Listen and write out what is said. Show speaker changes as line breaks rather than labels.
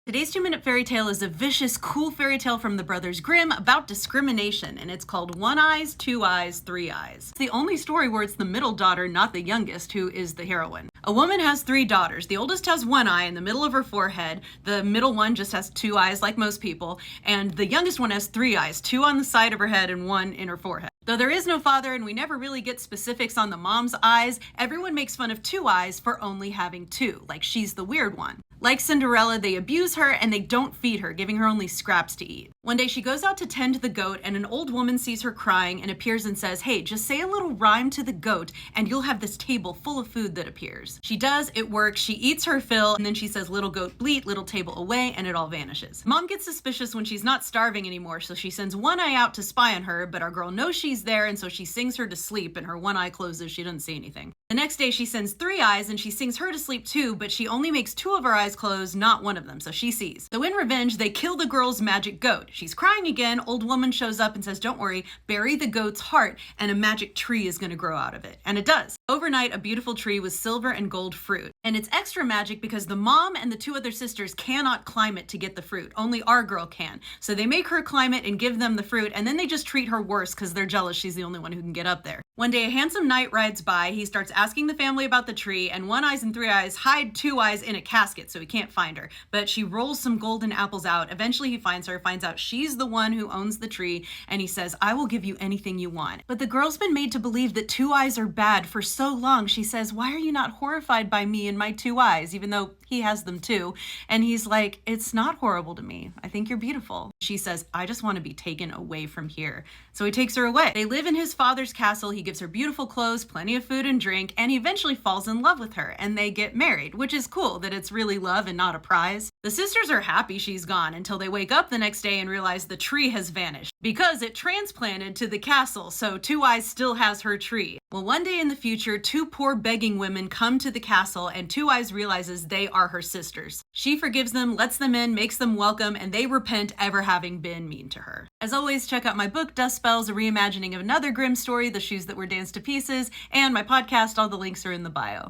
Today's 2-minute fairy tale is a vicious, cool fairy tale from the Brothers Grimm about discrimination, and it's called One Eyes, Two Eyes, Three Eyes. It's the only story where it's the middle daughter, not the youngest, who is the heroine. A woman has 3 daughters. The oldest has 1 eye in the middle of her forehead. The middle one just has 2 eyes, like most people. And the youngest one has 3 eyes, 2 on the side of her head and 1 in her forehead. Though there is no father and we never really get specifics on the mom's eyes, everyone makes fun of 2 eyes for only having 2, like she's the weird one. Like Cinderella, they abuse her and they don't feed her, giving her only scraps to eat. One day she goes out to tend the goat and an old woman sees her crying and appears and says, "Hey, just say a little rhyme to the goat and you'll have this table full of food that appears." She does, it works, she eats her fill, and then she says, "Little goat bleat, little table away," and it all vanishes. Mom gets suspicious when she's not starving anymore, so she sends One Eye out to spy on her, but our girl knows she's there and so she sings her to sleep and her one eye closes, she doesn't see anything. The next day she sends 3 eyes and she sings her to sleep too, but she only makes 2 of her eyes close, not one of them, so she sees. So in revenge, they kill the girl's magic goat. She's crying again, old woman shows up and says, "Don't worry, bury the goat's heart and a magic tree is gonna grow out of it." And it does. Overnight, a beautiful tree with silver and gold fruit. And it's extra magic because the mom and the 2 other sisters cannot climb it to get the fruit. Only our girl can. So they make her climb it and give them the fruit, and then they just treat her worse because they're jealous she's the only one who can get up there. One day, a handsome knight rides by. He starts asking the family about the tree, and One Eyes and Three Eyes hide 2 eyes in a casket so he can't find her. But she rolls some golden apples out. Eventually he finds her, finds out she's the one who owns the tree, and he says, "I will give you anything you want." But the girl's been made to believe that 2 eyes are bad for so long. She says, "Why are you not horrified by me and my 2 eyes?" Even though he has them too. And he's like, "It's not horrible to me. I think you're beautiful." She says, "I just want to be taken away from here." So he takes her away. They live in his father's castle. He gives her beautiful clothes, plenty of food and drink, and he eventually falls in love with her, and they get married, which is cool that it's really love and not a prize. The sisters are happy she's gone until they wake up the next day and realize the tree has vanished because it transplanted to the castle, so 2 Eyes still has her tree. Well, one day in the future, 2 poor begging women come to the castle and 2 Eyes realizes they are her sisters. She forgives them, lets them in, makes them welcome, and they repent ever having been mean to her. As always, check out my book, Dust Spells, a reimagining of another Grimm story, The Shoes That Were Danced to Pieces, and my podcast. All the links are in the bio.